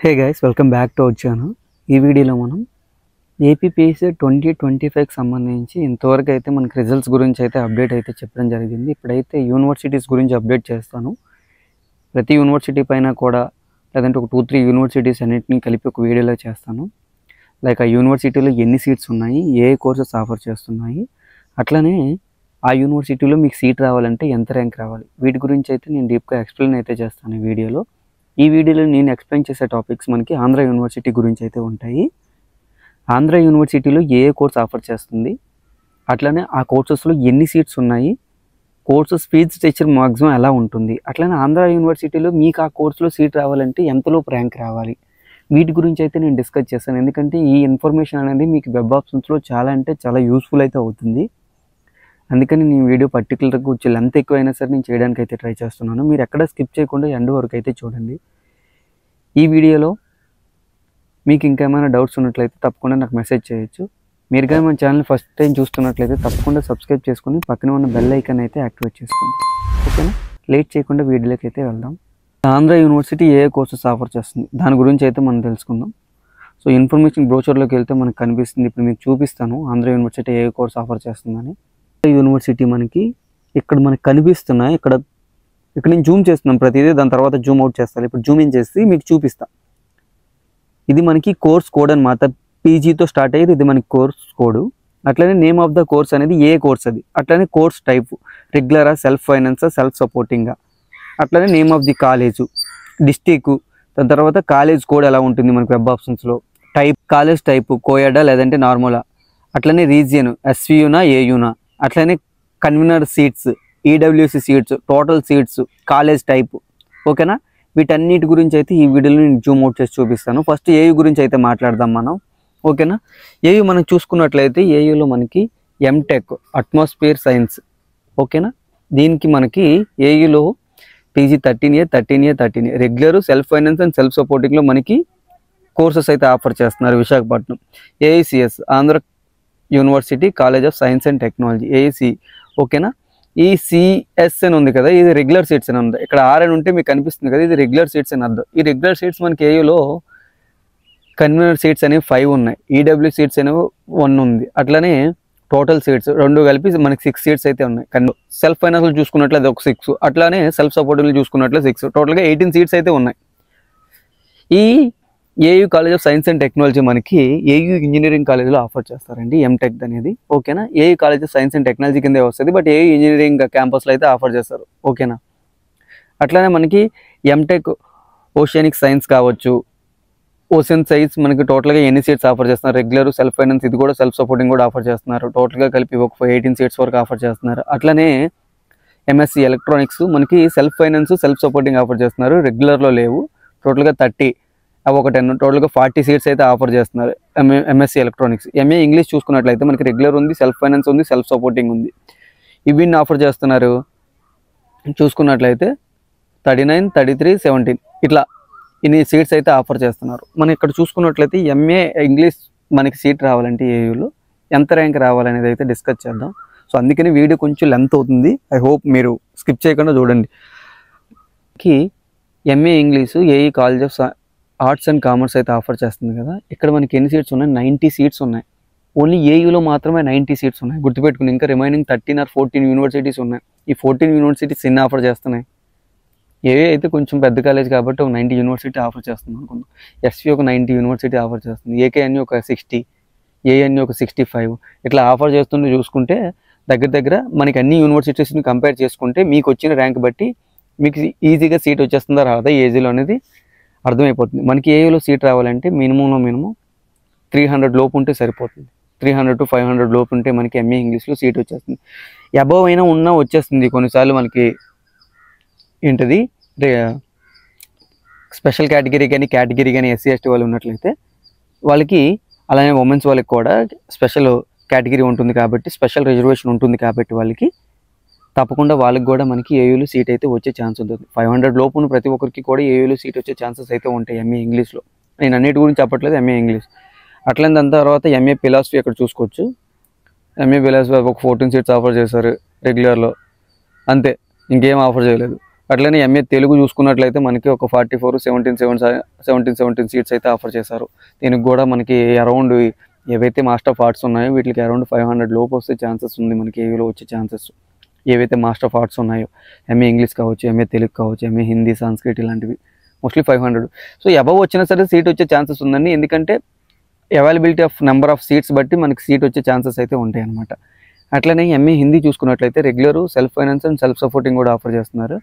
Hey guys, welcome back to our channel. ఈ వీడియోలో మనం ఏపీపీఎస్సీ 2025కి సంబంధించి ఇంతవరకు అయితే మనకి రిజల్ట్స్ గురించి అయితే అప్డేట్ అయితే చెప్పడం జరిగింది. ఇప్పుడైతే యూనివర్సిటీస్ గురించి అప్డేట్ చేస్తాను. ప్రతి యూనివర్సిటీ పైన కూడా లేదంటే ఒక 2-3 యూనివర్సిటీస్ అన్నింటినీ కలిపి ఒక వీడియోలో చేస్తాను. లైక్ ఆ యూనివర్సిటీలో ఎన్ని సీట్స్ ఉన్నాయి, ఏ కోర్సెస్ ఆఫర్ చేస్తున్నాయి, అట్లనే ఆ యూనివర్సిటీలో మీకు సీట్ రావాలంటే ఎంత ర్యాంక్ రావాలి, వీటి గురించి అయితే నేను డీప్గా ఎక్స్ప్లెయిన్ అయితే చేస్తాను ఈ వీడియోలో. ఈ వీడియోలో నేను ఎక్స్ప్లెయిన్ చేసే టాపిక్స్ మనకి ఆంధ్ర యూనివర్సిటీ గురించి అయితే ఉంటాయి. ఆంధ్ర యూనివర్సిటీలో ఏ కోర్స్ ఆఫర్ చేస్తుంది, అట్లనే ఆ కోర్సెస్లో ఎన్ని సీట్స్ ఉన్నాయి, కోర్సెస్ ఫీజ్ స్ట్రక్చర్ మ్యాక్సిమం ఎలా ఉంటుంది, అట్లనే ఆంధ్ర యూనివర్సిటీలో మీకు ఆ కోర్సులో సీట్ రావాలంటే ఎంతలోపు ర్యాంక్ రావాలి, వీటి గురించి అయితే నేను డిస్కస్ చేస్తాను. ఎందుకంటే ఈ ఇన్ఫర్మేషన్ అనేది మీకు వెబ్ ఆప్షన్స్లో చాలా అంటే చాలా యూస్ఫుల్ అయితే అవుతుంది. అందుకని నేను వీడియో పర్టికులర్గా వచ్చి లెంత్ ఎక్కువైనా సరే నేను చేయడానికి అయితే ట్రై చేస్తున్నాను. మీరు ఎక్కడ స్కిప్ చేయకుండా ఎండ్ వరకు అయితే చూడండి. ఈ వీడియోలో మీకు ఇంకేమైనా డౌట్స్ ఉన్నట్లయితే తప్పకుండా నాకు మెసేజ్ చేయొచ్చు. మీరు కానీ మన ఛానల్ ఫస్ట్ టైం చూస్తున్నట్లయితే తప్పకుండా సబ్స్క్రైబ్ చేసుకుని పక్కన ఉన్న బెల్ ఐకాన్ అయితే యాక్టివేట్ చేసుకోండి. ఓకేనా? లేట్ చేయకుండా వీడియోలోకి అయితే వెళ్దాం. ఆంధ్ర యూనివర్సిటీ ఏ కోర్సెస్ ఆఫర్ చేస్తుంది దాని గురించి అయితే మనం తెలుసుకుందాం. సో ఇన్ఫర్మేషన్ బ్రోచర్లోకి వెళ్తే మనకు కనిపిస్తుంది. ఇప్పుడు మీకు చూపిస్తాను ఆంధ్ర యూనివర్సిటీ ఏ కోర్స్ ఆఫర్ చేస్తుందని. యూనివర్సిటీ మనకి ఇక్కడ మనకు కనిపిస్తున్నాయి. ఇక్కడ నేను జూమ్ చేస్తున్నాం ప్రతిదీ, దాని తర్వాత జూమ్ అవుట్ చేస్తాను. ఇప్పుడు జూమ్ ఇన్ చేసి మీకు చూపిస్తా. ఇది మనకి కోర్స్ కోడ్ అనమాట. పీజీతో స్టార్ట్ అయ్యేది ఇది మనకి కోర్స్ కోడ్. అట్లనే నేమ్ ఆఫ్ ద కోర్స్ అనేది ఏ కోర్స్ అది, అట్లనే కోర్స్ టైప్ రెగ్యులరా, సెల్ఫ్ ఫైనాన్సా, సెల్ఫ్ సపోర్టింగా, అట్లనే name of the college, district, దాని తర్వాత కాలేజ్ కోడ్ ఎలా ఉంటుంది మనకి వెబ్ ఆప్షన్స్లో, టైప్ కాలేజ్ టైపు కోయడా లేదంటే నార్మలా, అట్లనే రీజియన్ ఎస్వియునా ఏయునా, అట్లనే convener seats, EWC seats, total seats, college type. ఓకేనా? వీటన్నిటి గురించి అయితే ఈ వీడియోలో నేను జూమ్ అవుట్ చేసి చూపిస్తాను. ఫస్ట్ ఏయు గురించి అయితే మాట్లాడదాం మనం. ఓకేనా? ఏయు మనం చూసుకున్నట్లయితే ఏయులో మనకి ఎంటెక్ అట్మాస్ఫియర్ సైన్స్. ఓకేనా? దీనికి మనకి ఏయులో PG 13A regular, self finance and self సపోర్టింగ్లో మనకి కోర్సెస్ అయితే ఆఫర్ చేస్తున్నారు Visakhapatnam. AICS Andhra university college of science and technology, AIC. ఓకేనా? ఈ సిఎస్ అని ఉంది కదా, ఇది రెగ్యులర్ సీట్స్ అని ఉంది. ఇక్కడ ఆర్ అని ఉంటే మీకు కనిపిస్తుంది కదా, ఇది రెగ్యులర్ సీట్స్ అని అర్థం. ఈ రెగ్యులర్ సీట్స్ మనకి ఏయులో కన్వీనర్ సీట్స్ అనేవి 5 ఉన్నాయి, ఈడబ్ల్యూ సీట్స్ అనేవి 1 ఉంది, అట్లనే టోటల్ సీట్స్ 2 కలిపి మనకి 6 సీట్స్ అయితే ఉన్నాయి. సెల్ఫ్ ఫైనాన్స్లో చూసుకున్నట్లు అది ఒక 6, అట్లానే సెల్ఫ్ సపోర్టింగ్లో చూసుకున్నట్లు 6, టోటల్గా 18 సీట్స్ అయితే ఉన్నాయి. ఈ AU college of science and technology మనకి ఏయూ ఇంజనీరింగ్ కాలేజ్లో ఆఫర్ చేస్తారండి ఎంటెక్ అనేది. ఓకేనా? AU college of science and technology కిందే వస్తుంది, బట్ ఏయూ ఇంజనీరింగ్ క్యాంపస్లో అయితే ఆఫర్ చేస్తారు. ఓకేనా? అట్లానే మనకి ఎంటెక్ ఓషియానిక్ సైన్స్ కావచ్చు, ఓషన్ సైన్స్ మనకి టోటల్గా ఎన్ని సీట్స్ ఆఫర్ చేస్తున్నారు, రెగ్యులర్, సెల్ఫ్ ఫైనాన్స్, ఇది కూడా సెల్ఫ్ సపోర్టింగ్ కూడా ఆఫర్ చేస్తున్నారు. టోటల్గా కలిపి ఒక 18 సీట్స్ వరకు ఆఫర్ చేస్తున్నారు. అట్లనే ఎంఎస్సి ఎలక్ట్రానిక్స్ మనకి self finance, self supporting offer చేస్తున్నారు, రెగ్యులర్లో లేవు. టోటల్గా 30 ఒక 10, టోటల్గా 40 సీట్స్ అయితే ఆఫర్ చేస్తున్నారు ఎంఎస్సి ఎలక్ట్రానిక్స్. ఎంఏ ఇంగ్లీష్ చూసుకున్నట్లయితే మనకి రెగ్యులర్ ఉంది, సెల్ఫ్ ఫైనాన్స్ ఉంది, సెల్ఫ్ సపోర్టింగ్ ఉంది. ఇవి ఆఫర్ చేస్తున్నారు చూసుకున్నట్లయితే 39, 33, 17 ఇట్లా ఇన్ని సీట్స్ అయితే ఆఫర్ చేస్తున్నారు. మనం ఇక్కడ చూసుకున్నట్లయితే ఎంఏ ఇంగ్లీష్ మనకి సీట్ రావాలంటే ఏయూలో ఎంత ర్యాంక్ రావాలనేది అయితే డిస్కస్ చేద్దాం. సో అందుకని వీడియో కొంచెం లెంత్ అవుతుంది. ఐ హోప్ మీరు స్కిప్ చేయకుండా చూడండి. MA English AE college of arts and commerce అయితే ఆఫర్ చేస్తుంది కదా. ఇక్కడ మనకి ఎన్ని సీట్స్ ఉన్నాయి? 90 సీట్స్ ఉన్నాయి. ఓన్లీ ఏయూలో మాత్రమే 90 సీట్స్ ఉన్నాయి. గుర్తుపెట్టుకుని ఇంకా రిమైనింగ్ 13 or 14 యూనివర్సిటీస్ ఉన్నాయి. ఈ 14 యూనివర్సిటీస్ ఎన్ని ఆఫర్ చేస్తున్నాయి? ఏఏ అయితే కొంచెం పెద్ద కాలేజ్ కాబట్టి ఒక 90 యూనివర్సిటీ ఆఫర్ చేస్తుంది అనుకుందాం. ఎస్వి ఒక 90 యూనివర్సిటీ ఆఫర్ చేస్తుంది. ఏకేఎన్యూ ఒక 60, ఏఎన్యూ ఒక 65 ఇట్లా ఆఫర్ చేస్తుంటే చూసుకుంటే దగ్గర మనకి అన్ని యూనివర్సిటీస్ని కంపేర్ చేసుకుంటే మీకు వచ్చిన ర్యాంక్ బట్టి మీకు ఈజీగా సీట్ వచ్చేస్తుందా రాదా ఏజీలో అనేది అర్థమైపోతుంది. మనకి ఏయూలో సీట్ రావాలంటే మినిమం 300 లోపు ఉంటే సరిపోతుంది. 300 to 500 లోపు ఉంటే మనకి ఎంఏ ఇంగ్లీష్లో సీట్ వచ్చేస్తుంది. అబవ్ అయినా ఉన్నా వచ్చేస్తుంది. కొన్నిసార్లు మనకి ఏంటిది స్పెషల్ కేటగిరీ కానీ ఎస్సీ ఎస్టీ వాళ్ళు ఉన్నట్లయితే వాళ్ళకి, అలానే ఉమెన్స్ వాళ్ళకి కూడా స్పెషల్ కేటగిరీ ఉంటుంది కాబట్టి, స్పెషల్ రిజర్వేషన్ ఉంటుంది కాబట్టి వాళ్ళకి తప్పకుండా వాళ్ళకి కూడా మనకి ఏయూలో సీట్ అయితే వచ్చే ఛాన్స్ ఉంటుంది. 500 లోపు ప్రతి ఒక్కరికి కూడా ఏయూలో సీట్ వచ్చే ఛాన్సెస్ అయితే ఉంటాయి ఎంఏ ఇంగ్లీష్లో. నేను అన్నిటి గురించి చెప్పట్లేదు, ఎంఏ ఇంగ్లీష్. అట్లనే దాని తర్వాత ఎంఏ ఫిలాసఫీ అక్కడ చూసుకోవచ్చు. ఎంఏ ఫిలాసఫీ ఒక 14 సీట్స్ ఆఫర్ చేశారు రెగ్యులర్లో, అంతే, ఇంకేం ఆఫర్ చేయలేదు. అట్లనే ఎంఏ తెలుగు చూసుకున్నట్లయితే మనకి ఒక 44 17 సీట్స్ అయితే ఆఫర్ చేశారు. దీనికి కూడా మనకి అరౌండ్ ఏవైతే మాస్టర్ ఆఫ్ ఆర్ట్స్ ఉన్నాయో వీటికి అరౌండ్ 500 లోపు వస్తే ఛాన్సెస్ ఉంది. మనకి ఏవిలో వచ్చే ఛాన్సెస్ ఏవైతే మాస్టర్ ఆఫ్ ఆర్ట్స్ ఉన్నాయో ఎంఏ ఇంగ్లీష్ కావచ్చు, ఎంఏ తెలుగు కావచ్చు, ఎంఏ హిందీ, సంస్కృత్ ఇలాంటివి మోస్ట్లీ 500. సో అబవ్ వచ్చినా సరే సీట్ వచ్చే ఛాన్సెస్ ఉందండి. ఎందుకంటే availability of number of seats బట్టి మనకి సీట్ వచ్చే ఛాన్సెస్ అయితే ఉంటాయి అన్నమాట. అట్లనే ఎంఏ హిందీ చూసుకున్నట్లయితే regular, self finance and self supporting కూడా ఆఫర్ చేస్తున్నారు.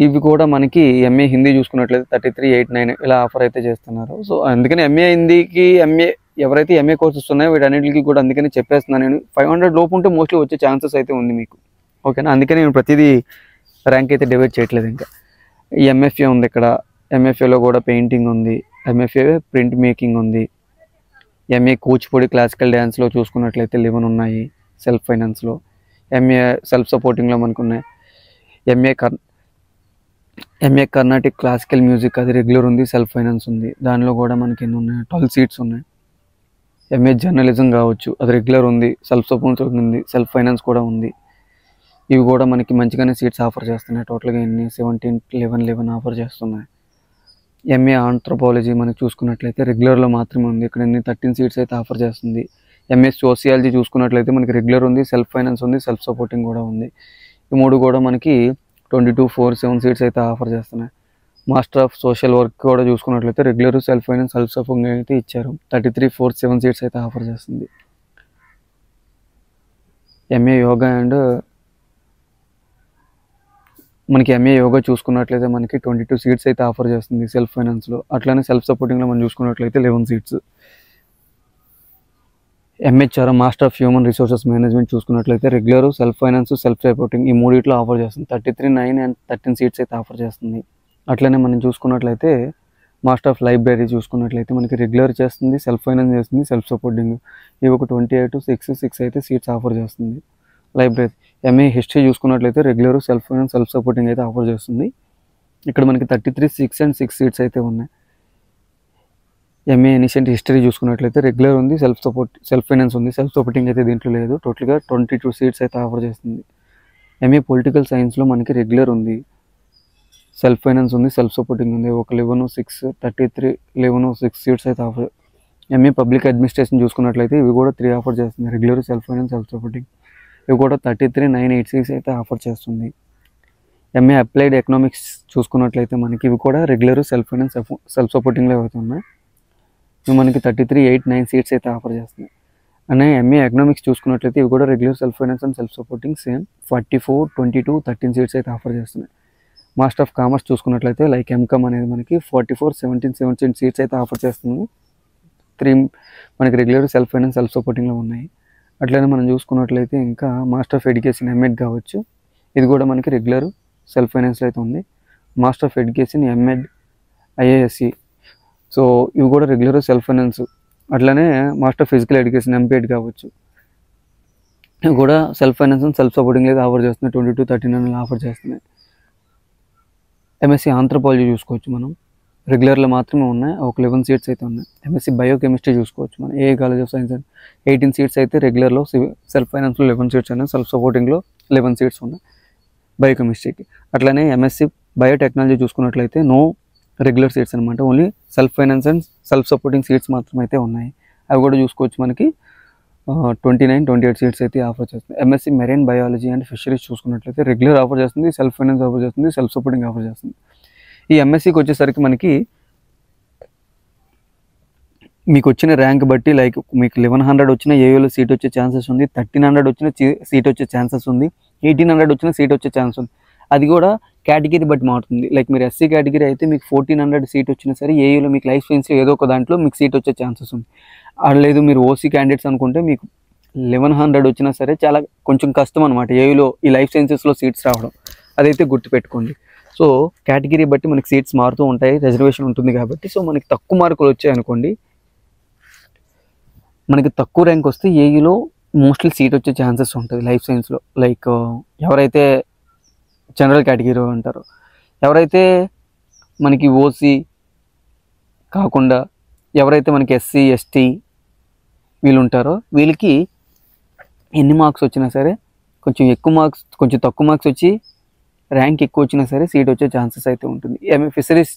ఇవి కూడా మనకి ఎంఏ హిందీ చూసుకున్నట్లయితే 33,899 ఇలా ఆఫర్ అయితే చేస్తున్నారు. సో అందుకని ఎంఏ హిందీకి ఎవరైతే ఎంఏ కోర్సెస్ ఉన్నాయో వీటన్నిటికీ కూడా అందుకని చెప్పేస్తున్నాను నేను. 500 లోపు ఉంటే మోస్ట్లీ వచ్చే ఛాన్సెస్ అయితే ఉంది మీకు. ఓకేనా, అందుకని నేను ప్రతిదీ ర్యాంక్ అయితే డివైడ్ చేయట్లేదు. ఇంకా ఈ ఎంఎఫ్ఏ ఉంది, ఇక్కడ ఎంఎఫ్ఏలో కూడా పెయింటింగ్ ఉంది, ఎంఎఫ్ఏ ప్రింట్ మేకింగ్ ఉంది, ఎంఏ కూచిపూడి క్లాసికల్ డ్యాన్స్లో చూసుకున్నట్లయితే 11 ఉన్నాయి సెల్ఫ్ ఫైనాన్స్లో. ఎంఏ సెల్ఫ్ సపోర్టింగ్లో మనకు ఉన్నాయి. ఎంఏ కర్ణాటిక్ క్లాసికల్ మ్యూజిక్ అది రెగ్యులర్ ఉంది, సెల్ఫ్ ఫైనాన్స్ ఉంది. దానిలో కూడా మనకి ఎన్ని ఉన్నాయి, 12 సీట్స్ ఉన్నాయి. ఎంఏ జర్నలిజం కావచ్చు, అది రెగ్యులర్ ఉంది, సెల్ఫ్ సపోర్టింగ్ ఉంది, సెల్ఫ్ ఫైనాన్స్ కూడా ఉంది. ఇవి కూడా మనకి మంచిగానే సీట్స్ ఆఫర్ చేస్తున్నాయి. టోటల్గా ఎన్ని 11 ఆఫర్ చేస్తున్నాయి. ఎంఏ ఆంథ్రోపాలజీ మనకి చూసుకున్నట్లయితే రెగ్యులర్లో మాత్రమే ఉంది, ఇక్కడ ఎన్ని 13 సీట్స్ అయితే ఆఫర్ చేస్తుంది. ఎంఏ సోషియాలజీ చూసుకున్నట్లయితే మనకి రెగ్యులర్ ఉంది, సెల్ఫ్ ఫైనాన్స్ ఉంది, సెల్ఫ్ సపోర్టింగ్ కూడా ఉంది. ఈ మూడు కూడా మనకి 2247 సీట్స్ అయితే ఆఫర్ చేస్తున్నాయి. మాస్టర్ ఆఫ్ సోషల్ వర్క్ కూడా చూసుకున్నట్లయితే regular, self finance, self supporting అయితే ఇచ్చారు. 3347 సీట్స్ అయితే ఆఫర్ చేస్తుంది. ఎంఏ యోగా అండ్ మనకి ఎంఏ యోగా చూసుకున్నట్లయితే మనకి 22 సీట్స్ అయితే ఆఫర్ చేస్తుంది సెల్ఫ్ ఫైనాన్స్లో. అట్లానే సెల్ఫ్ సపోర్టింగ్లో మనం చూసుకున్నట్లయితే 11 seats. MHR master of human resources management చూసుకున్నట్లయితే regular, self finance, self supporting ఈ మూడిట్లో ఆఫర్ చేస్తుంది. 33, 9 అండ్ 13 సీట్స్ అయితే ఆఫర్ చేస్తుంది. అట్లనే మనం చూసుకున్నట్లయితే మాస్టర్ ఆఫ్ లైబ్రరీ చూసుకున్నట్లయితే మనకి రెగ్యులర్ చేస్తుంది, సెల్ఫ్ ఫైనాన్స్ చేస్తుంది, సెల్ఫ్ సపోర్టింగ్ ఇవి ఒక 28, 6 అయితే సీట్స్ ఆఫర్ చేస్తుంది లైబ్రరీ. ఎంఏ హిస్టరీ చూసుకున్నట్లయితే regular, self finance, self supporting అయితే ఆఫర్ చేస్తుంది. ఇక్కడ మనకి 33, 6 అండ్ 6 సీట్స్ అయితే ఉన్నాయి. ఎంఏ ఏన్షియంట్ హిస్టరీ చూసుకున్నట్లయితే రెగ్యులర్ ఉంది, సెల్ఫ్ ఫైనాన్స్ ఉంది, సెల్ఫ్ సపోర్టింగ్ అయితే దీంట్లో లేదు. టోటల్గా 22 సీట్స్ అయితే ఆఫర్ చేస్తుంది. ఎంఏ పొలిటికల్ సైన్స్లో మనకి రెగ్యులర్ ఉంది, సెల్ఫ్ ఫైనాన్స్ ఉంది, సెల్ఫ్ సపోర్టింగ్ ఉంది. ఒక 11, 6, 33, 11, 6 సీట్స్ అయితే ఆఫర్. ఎంఏ పబ్లిక్ అడ్మినిస్ట్రేషన్ చూసుకున్నట్లయితే ఇవి కూడా 3 ఆఫర్ చేస్తుంది, regular, self finance, self supporting. ఇవి కూడా 33, 9, 8 సీట్స్ అయితే ఆఫర్ చేస్తుంది. ఎంఏ అప్లైడ్ ఎకనామిక్స్ చూసుకున్నట్లయితే మనకి ఇవి కూడా రెగ్యులర్, సెల్ఫ్ ఫైనాన్స్, సెల్ఫ్ సపోర్టింగ్లో అవుతున్నాయి. ఇవి మనకి 33, 8, 9 సీట్స్ అయితే ఆఫర్ చేస్తున్నాయి. అనే ఎంఏ ఎకనామిక్స్ చూసుకున్నట్లయితే ఇవి కూడా regular, self finance and self supporting same 44, 22, 13 seats అయితే ఆఫర్ చేస్తున్నాయి. మాస్టర్ ఆఫ్ కామర్స్ చూసుకున్నట్లయితే లైక్ ఎంకామ్ అనేది మనకి 44, 17 సీట్స్ అయితే ఆఫర్ చేస్తుంది. 3 మనకి రెగ్యులర్, సెల్ఫ్ ఫైనాన్స్, సెల్ఫ్ సపోర్టింగ్లో ఉన్నాయి. అట్లనే మనం చూసుకున్నట్లయితే ఇంకా మాస్టర్ ఆఫ్ ఎడ్యుకేషన్ ఎంఎడ్ కావచ్చు, ఇది కూడా మనకి రెగ్యులర్, సెల్ఫ్ ఫైనాన్స్లో అయితే ఉంది. Master of education MEd IASc, so ఇవి కూడా రెగ్యులర్, సెల్ఫ్ ఫైనాన్స్. అట్లనే మాస్టర్ ఆఫ్ ఫిజికల్ ఎడ్యుకేషన్ ఎంపీఎడ్ కావచ్చు, ఇవి కూడా self finance and self supporting అయితే ఆఫర్ చేస్తున్నాయి. 22, 13 ఆఫర్ చేస్తున్నాయి. ఎంఎస్సి ఆంథ్రోపాలజీ చూసుకోవచ్చు మనం, రెగ్యులర్లో మాత్రమే ఉన్నాయి, ఒక 11 సీట్స్ అయితే ఉన్నాయి. ఎంఎస్సి బయోకెమిస్ట్రీ చూసుకోవచ్చు మనం, ఏ కాలేజ్ ఆఫ్ సైన్స్ 18 సీట్స్ అయితే రెగ్యులర్లో, సెల్ఫ్ ఫైనాన్స్లో 11 సీట్స్ ఉన్నాయి, సెల్ఫ్ సపోర్టింగ్లో 11 సీట్స్ ఉన్నాయి బయోకెమిస్ట్రీకి. అట్లనే ఎంఎస్సి బయోటెక్నాలజీ చూసుకున్నట్లయితే నో రెగ్యులర్ సీట్స్ అనమాట, only self finance and self supporting seats మాత్రమే అయితే ఉన్నాయి. అవి కూడా చూసుకోవచ్చు మనకి 29, 28 సీట్స్ అయితే ఆఫర్ చేస్తుంది. MSc marine biology and fisheries చూసుకున్నట్లయితే రెగ్యులర్ ఆఫర్ చేస్తుంది, సెల్ఫ్ ఫైనాన్స్ ఆఫర్ చేస్తుంది, సెల్ఫ్ సపోర్టింగ్ ఆఫర్ చేస్తుంది. ఈ ఎంఎస్సికి వచ్చేసరికి మనకి మీకు వచ్చిన ర్యాంక్ బట్టి లైక్ మీకు 1100 వచ్చిన ఏయూలో సీట్ వచ్చే ఛాన్సెస్ ఉంది, 1300 వచ్చిన సీట్ వచ్చే ఛాన్సెస్ ఉంది, 1800 వచ్చిన సీట్ వచ్చే ఛాన్స్ ఉంది. అది కూడా కేటగిరీ బట్టి మారుతుంది. లైక్ మీరు ఎస్సీ కేటగిరీ అయితే మీకు 1400 సీట్ వచ్చినా సరే ఏయూలో మీకు లైఫ్ సైన్స్లో ఏదో ఒక దాంట్లో మీకు సీట్ వచ్చే ఛాన్సెస్ ఉంది. లేదు మీరు ఓసీ క్యాండిడేట్స్ అనుకుంటే మీకు 1100 వచ్చినా సరే చాలా కొంచెం కష్టం అనమాట ఏయూలో ఈ లైఫ్ సైన్సెస్లో సీట్స్ రావడం, అదైతే గుర్తుపెట్టుకోండి. సో కేటగిరీ బట్టి మనకి సీట్స్ మారుతూ ఉంటాయి, రిజర్వేషన్ ఉంటుంది కాబట్టి. సో మనకి తక్కువ మార్కులు వచ్చాయనుకోండి, మనకి తక్కువ ర్యాంక్ వస్తే ఏఈలో మోస్ట్లీ సీట్ వచ్చే ఛాన్సెస్ ఉంటుంది లైఫ్ సైన్స్లో. లైక్ ఎవరైతే జనరల్ కేటగిరీ అంటారో, ఎవరైతే మనకి ఓసీ కాకుండా ఎవరైతే మనకి ఎస్సీ ఎస్టీ వీళ్ళు ఉంటారో వీళ్ళకి ఎన్ని మార్క్స్ వచ్చినా సరే కొంచెం ఎక్కువ మార్క్స్ కొంచెం తక్కువ మార్క్స్ వచ్చి ర్యాంక్ ఎక్కువ వచ్చినా సరే సీట్ వచ్చే ఛాన్సెస్ అయితే ఉంటుంది. ఫిషరీస్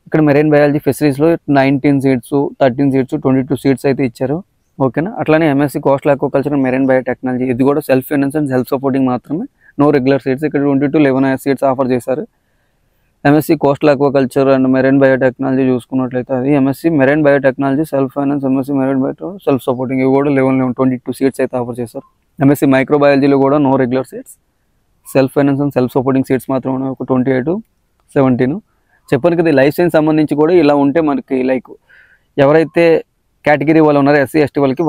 ఇక్కడ మెరైన్ బయాలజీ ఫిషరీస్లో 19 సీట్స్ 13 సీట్స్ 22 సీట్స్ అయితే ఇచ్చారు. ఓకేనా. అట్లానే MSc coastal aquaculture marine biotechnology ఇది కూడా self finance and self supporting మాత్రమే, నో రెగ్యులర్ సీట్స్. ఇక్కడ 22 సీట్స్ ఆఫర్ చేశారు. MSc coastal aquaculture and marine biotechnology చూసుకున్నట్లయితే అది MSc marine biotechnology self finance, MSc marine bio self supporting ఇవి కూడా 22 seats అయితే ఆఫర్ చేశారు. ఎంఎస్సీ మైక్రోబయాలజీలో కూడా no regular seats, self finance and self supporting seats మాత్రం ఉన్నాయి, ఒక 28 17. చెప్పాను కదా లైఫ్ సైన్స్ సంబంధించి కూడా ఇలా ఉంటే మనకి లైక్ ఎవరైతే కేటగిరీ వాళ్ళు ఉన్నారో ఎస్సీ ఎస్టీ వాళ్ళకి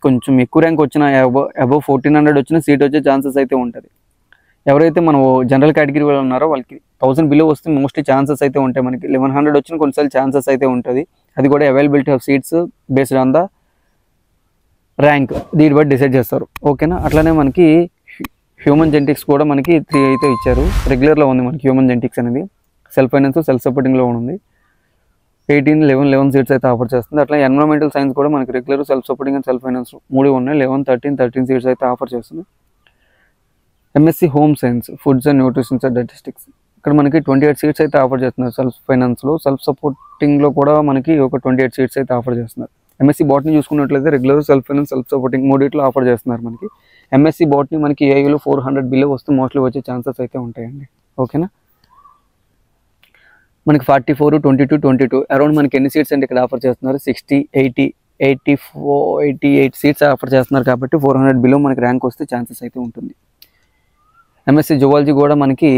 కొంచెం ఎక్కువ ర్యాంక్ వచ్చిన అబవ్ 1400 వచ్చిన సీట్ వచ్చే ఛాన్సెస్ అయితే ఉంటుంది. ఎవరైతే మనం జనరల్ కేటగిరీ వాళ్ళు ఉన్నారో వాళ్ళకి 1000 బిలో వస్తే మోస్ట్లీ ఛాన్సెస్ అయితే ఉంటాయి. మనకి 1100 వచ్చిన కొన్నిసార్లు ఛాన్సెస్ అయితే ఉంటుంది. అది కూడా availability of seats based on the rank దీని బట్టి డిసైడ్ చేస్తారు. ఓకేనా. అట్లానే మనకి హ్యూమన్ జెనెటిక్స్ కూడా మనకి 3 అయితే ఇచ్చారు. రెగ్యులర్లో ఉంది మనకి హ్యూమన్ జెనెటిక్స్ అనేది, సెల్ఫ్ ఫైనాన్స్ సెల్ఫ్ సపోర్టింగ్లో ఉంది. 18 11 సీట్స్ అయితే ఆఫర్ చేస్తుంది. అట్లా ఎన్విరాన్మెంటల్ సైన్స్ కూడా మనకి regular self supporting and self finance 3 ఉన్నాయి. 11 13 సీట్స్ అయితే ఆఫర్ చేస్తుంది. MSc home science foods and nutritions and dietetics ఇక్కడ మనకి 28 సీట్స్ అయితే ఆఫర్ చేస్తున్నారు. సెల్ఫ్ ఫైనాన్స్లో సెల్ఫ్ సపోర్టింగ్లో కూడా మనకి ఒక 28 సీట్స్ అయితే ఆఫర్ చేస్తున్నారు. ఎంఎస్సీ బాటనీ చూసుకున్నట్లయితే regular self finance self supporting మూడిట్లో ఆఫర్ చేస్తున్నారు. మనకి ఎంఎస్సీ బాటనీ మనకి ఏఐలో 400 బిలో వస్తే మోస్ట్లీ వచ్చే ఛాన్సెస్ అయితే ఉంటాయండి. ఓకేనా. మనకి 44 22 22 అరౌండ్ మనకి ఎన్ని సీట్స్ అంటే ఇక్కడ ఆఫర్ చేస్తున్నారు 60 80 84 88 సీట్స్ ఆఫర్ చేస్తున్నారు. కాబట్టి 400 బిలో మనకి ర్యాంక్ వస్తే ఛాన్సెస్ అయితే ఉంటుంది. ఎంఎస్సీ జువాలజీ కూడా మనకి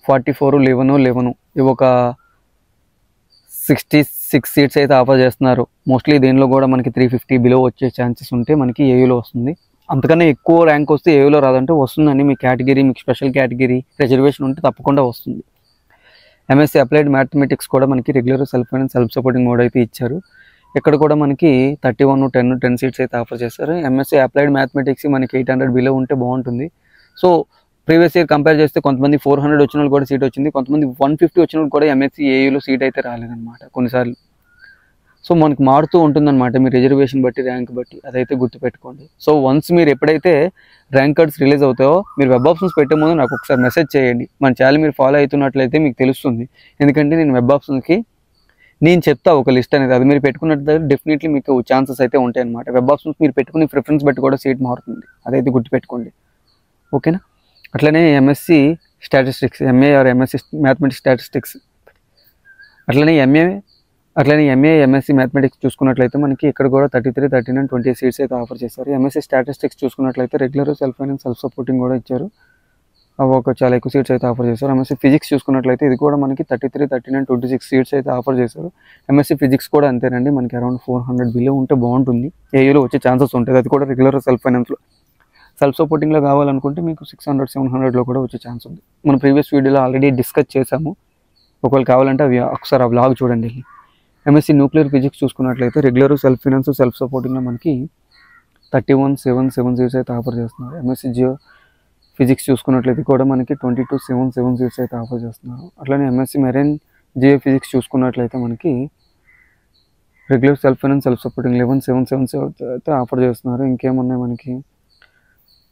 44 11 ఇవి ఒక 66 సీట్స్ అయితే ఆఫర్ చేస్తున్నారు. మోస్ట్లీ దీనిలో కూడా మనకి 350 బిలో వచ్చే ఛాన్సెస్ ఉంటే మనకి ఏయూలో వస్తుంది. అంతకన్నా ఎక్కువ ర్యాంక్ వస్తే ఏయూలో రాదంటే వస్తుందని మీ కేటగిరీ మీకు స్పెషల్ కేటగిరీ రిజర్వేషన్ ఉంటే తప్పకుండా వస్తుంది. ఎంఎస్సీ అప్లైడ్ మ్యాథమెటిక్స్ కూడా మనకి regular self finance self supporting mode అయితే ఇచ్చారు. ఇక్కడ కూడా మనకి 31 10 సీట్స్ అయితే ఆఫర్ చేస్తారు. ఎంఎస్సీ అప్లైడ్ మ్యాథమెటిక్స్ మనకి 800 బిలో ఉంటే బాగుంటుంది. సో ప్రీవియస్ ఇయర్ కంపేర్ చేస్తే కొంతమంది 400 వచ్చిన వాళ్ళు కూడా సీట్ వచ్చింది, కొంతమంది 150 వచ్చిన వాళ్ళు కూడా ఎంఎస్సీ ఏయూలో సీట్ అయితే రాలేదన్నమాట కొన్నిసార్లు. సో మనకి మారుతూ ఉంటుందన్నమాట మీ రిజర్వేషన్ బట్టి ర్యాంక్ బట్టి, అదైతే గుర్తుపెట్టుకోండి. సో వన్స్ మీరు ఎప్పుడైతే ర్యాంక్ కార్డ్స్ రిలీజ్ అవుతాయో మీరు వెబ్ ఆప్షన్స్ పెట్టే ముందు నాకు ఒకసారి మెసేజ్ చేయండి. మన ఛానల్ మీరు ఫాలో అవుతున్నట్లయితే మీకు తెలుస్తుంది. ఎందుకంటే నేను వెబ్ ఆప్షన్స్కి నేను చెప్తా ఒక లిస్ట్ అనేది, అది మీరు పెట్టుకున్నట్లయితే డెఫినెట్లీ మీకు ఛాన్సెస్ అయితే ఉంటాయి అన్నమాట. వెబ్ ఆప్షన్స్ మీరు పెట్టుకుని ప్రిఫరెన్స్ బట్టి కూడా సీట్ మారుతుంది, అదైతే గుర్తుపెట్టుకోండి. ఓకేనా. అట్లనే MSc statistics MA are MSc mathematics statistics అట్లనే ఎంఏ ఎంఎస్సీ మ్యాథమెటిక్స్ చూసుకున్నట్లయితే మనకి ఇక్కడ కూడా 33 39 20 సీట్స్ అయితే ఆఫర్ చేశారు. ఎంఎస్సీ స్టాటిస్టిక్స్ చూసుకున్నట్లయితే regular self finance self supporting కూడా ఇచ్చారు, అవి ఒక చాలా ఎక్కువ సీట్స్ అయితే ఆఫర్ చేశారు. ఎంఎస్సీ ఫిజిక్స్ చూసుకున్నట్లయితే ఇది కూడా మనకి 33 39 26 సీట్స్ అయితే ఆఫర్ చేశారు. ఎంఎస్సీ ఫిజిక్స్ కూడా అంతేనండి, మనకి అరౌండ్ 400 బిలో ఉంటే బాగుంటుంది, ఏయూలో వచ్చే ఛాన్సెస్ ఉంటుంది. అది కూడా రెగ్యులర్ సెల్ఫ్ ఫైనాన్స్లో. సెల్ఫ్ సపోర్టింగ్లో కావాలనుకుంటే మీకు 600 700లో కూడా వచ్చే ఛాన్స్ ఉంది. మనం ప్రీవియస్ వీడియోలో ఆల్రెడీ డిస్కస్ చేసాము, ఒకవేళ కావాలంటే అవి ఒకసారి ఆ వ్లాగ్ చూడండి. ఎంఎస్సీ న్యూక్లియర్ ఫిజిక్స్ చూసుకున్నట్లయితే రెగ్యులర్ సెల్ఫ్ ఫైనాన్స్ సెల్ఫ్ సపోర్టింగ్లో మనకి 31 7 సీట్స్ అయితే ఆఫర్ చేస్తున్నారు. ఎంఎస్సీ జియో ఫిజిక్స్ చూసుకున్నట్లయితే కూడా మనకి 22 7 సీట్స్ అయితే ఆఫర్ చేస్తున్నారు. అట్లనే ఎంఎస్సీ మెరైన్ జియో ఫిజిక్స్ చూసుకున్నట్లయితే మనకి regular self finance self supporting 11 7 అయితే ఆఫర్ చేస్తున్నారు. ఇంకేమున్నాయి మనకి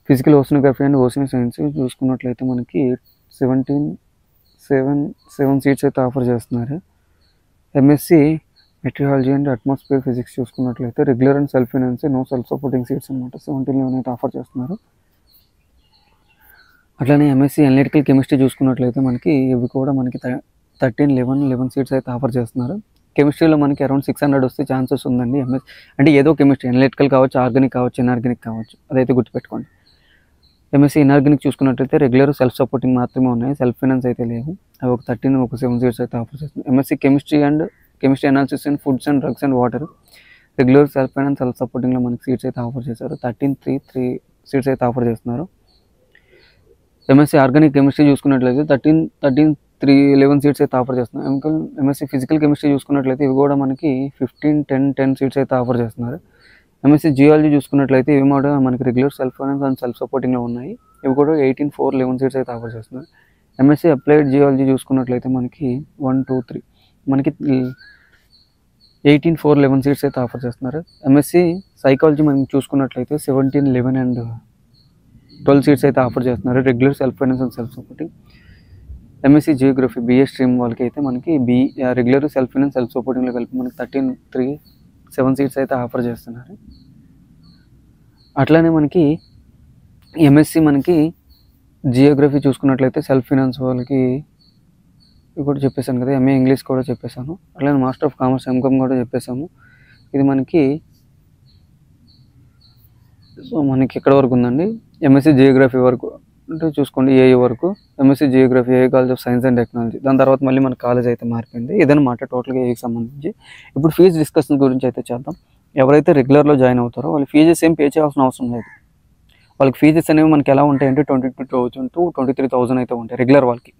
physical oceanography and ocean science చూసుకున్నట్లయితే మనకి 17 7 సీట్స్ అయితే ఆఫర్ చేస్తున్నారు. MSc meteorology and atmosphere physics చూసుకున్నట్లయితే regular and self finance no self supporting seats అనమాట, 17 అయితే ఆఫర్ చేస్తున్నారు. అట్లనే ఎంఎస్సీ అనలిటికల్ కెమిస్ట్రీ చూసుకున్నట్లయితే మనకి ఇవి కూడా మనకి 13 11 సీట్స్ అయితే ఆఫర్ చేస్తున్నారు. కెమిస్ట్రీలో మనకి అరౌండ్ 600 వస్తే ఛాన్సెస్ ఉందండి. అంటే ఏదో కెమిస్ట్రీ అనలిటికల్ కావచ్చు, ఆర్గానిక్ కావచ్చు, ఇన్ఆర్గానిక్ కావచ్చు, అదైతే గుర్తుపెట్టుకోండి. ఎంఎస్సీ ఇన్ఆర్గానిక్ చూసుకున్నట్లయితే రెగ్యులర్ సెల్ఫ్ సపోర్టింగ్ మాత్రమే ఉన్నాయి, సెల్ఫ్ ఫైనాన్స్ అయితే లేవు, అవి ఒక 13 7 సీట్స్ అయితే ఆఫర్ చేస్తుంది. MSc chemistry analysis and foods and drugs and water regular self finance self సపోర్టింగ్లో మనకి సీట్స్ అయితే ఆఫర్ చేశారు, 13 3 సీట్స్ అయితే ఆఫర్ చేస్తున్నారు. ఎంఎస్సీ ఆర్గానిక్ కెమిస్ట్రీ చూసుకున్నట్లయితే 13 3 11 సీట్స్ అయితే ఆఫర్ చేస్తున్నారు. ఎంఎస్సీ ఫిజికల్ కెమిస్ట్రీ చూసుకున్నట్లయితే ఇవి కూడా మనకి 15 10 సీట్స్ అయితే ఆఫర్ చేస్తున్నారు. ఎంఎస్సీ జియాలజీ చూసుకున్నట్లయితే ఇవి కూడా మనకి regular self finance and self సపోర్టింగ్లో ఉన్నాయి, ఇవి కూడా 18 4 11 సీట్స్ అయితే ఆఫర్ చేస్తున్నారు. ఎంఎస్సీ అప్లైడ్ జియాలజీ చూసుకున్నట్లయితే మనకి 1 2 3 మనకి 18 4 11 సీట్స్ అయితే ఆఫర్ చేస్తున్నారు. ఎంఎస్సీ సైకాలజీ మనం చూసుకున్నట్లయితే 17 11 అండ్ 12 సీట్స్ అయితే ఆఫర్ చేస్తున్నారు, regular self finance and self supporting. MSc geography BA stream వాళ్ళకి అయితే మనకి రెగ్యులర్ సెల్ఫ్ ఫైనాన్స్ సెల్ఫ్ సపోర్టింగ్లో కలిపి మనకి 7 సీట్స్ అయితే ఆఫర్ చేస్తున్నారు. అట్లానే మనకి ఎంఎస్సి మనకి జియోగ్రఫీ చూసుకున్నట్లయితే సెల్ఫ్ ఫైనాన్స్ వాళ్ళకి ఇది కూడా చెప్పేశాను కదా, ఎంఏ ఇంగ్లీష్ కూడా చెప్పేశాను. అట్లానే మాస్టర్ ఆఫ్ కామర్స్ ఎంకామ్ కూడా చెప్పేశాము. ఇది మనకి ఇక్కడ వరకు ఉందండి. ఎంఎస్సి జియోగ్రఫీ వరకు అంటే చూసుకోండి, ఏఏ వరకు ఎంఎస్సి జియోగ్రఫీ, ఏఏ college of science and technology. దాని తర్వాత మళ్ళీ మన కాలేజ్ అయితే మారిపోయింది. ఇదన్నమాట టోటల్గా ఏకి సంబంధించి. ఇప్పుడు ఫీజు డిస్కషన్ గురించి అయితే చేద్దాం. ఎవరైతే రెగ్యులర్లో జాయిన్ అవుతారో వాళ్ళు ఫీజెస్ ఏం పే చేయాల్సిన అవసరం లేదు. వాళ్ళకి ఫీజెస్ అనేవి మనకి ఎలా ఉంటాయంటే 22,000 to 23,000 అయితే ఉంటాయి రెగ్యులర్ వాళ్ళకి.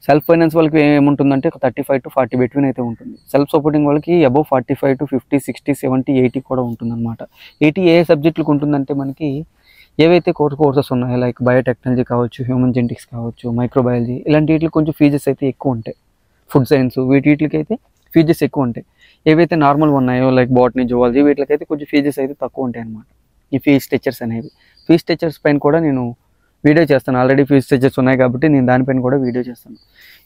సెల్ఫ్ ఫైనాన్స్ వాళ్ళకి ఏముంటుందంటే 35 to 40 బిట్వీన్ అయితే ఉంటుంది. సెల్ఫ్ సపోర్టింగ్ వాళ్ళకి అబౌవ్ 45 to 50, 60, 70, 80 కూడా ఉంటుందన్నమాట. 80 ఏ సబ్జెక్టులకు ఉంటుందంటే మనకి ఏవైతే కోర్సెస్ ఉన్నాయో లైక్ బయోటెక్నాలజీ కావచ్చు, హ్యూమన్ జెనెటిక్స్ కావచ్చు, మైక్రోబయాలజీ, ఇలాంటి వీటికి కొంచెం ఫీజెస్ అయితే ఎక్కువ ఉంటాయి. ఫుడ్ సైన్స్ వీటికి అయితే ఫీజెస్ ఎక్కువ ఉంటాయి. ఏవైతే నార్మల్ ఉన్నాయో లైక్ బాటనీ, జువాలజీ వీటికైతే కొంచెం ఫీజెస్ అయితే తక్కువ ఉంటాయి అన్నమాట. ఈ ఫీజ్ స్ట్రక్చర్స్ అనేవి, ఫీజ్ స్ట్రక్చర్స్ పైన కూడా నేను వీడియో చేస్తాను. ఆల్రెడీ ఫీజ్ స్ట్రక్చర్స్ ఉన్నాయి కాబట్టి నేను దానిపైన కూడా వీడియో చేస్తాను.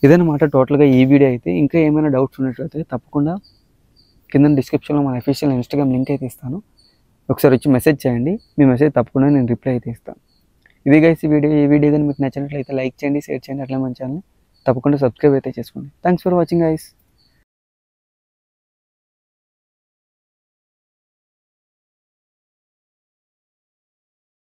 ఇదన్నమాట టోటల్గా ఈ వీడియో అయితే. ఇంకా ఏమైనా డౌట్స్ ఉన్నట్లయితే తప్పకుండా కింద డిస్క్రిప్షన్లో మన అఫీషియల్ ఇన్స్టాగ్రామ్ లింక్ అయితే ఇస్తాను. ఒకసారి వచ్చి మెసేజ్ చేయండి. మీ మెసేజ్ తప్పకుండా నేను రిప్లై అయితే ఇస్తాను. ఇది గైస్ ఈ వీడియో కానీ మీకు నచ్చినట్లయితే లైక్ చేయండి, షేర్ చేయండి. అట్లా మన ఛానల్ని తప్పకుండా సబ్స్క్రైబ్ అయితే చేసుకోండి. Thanks for watching guys.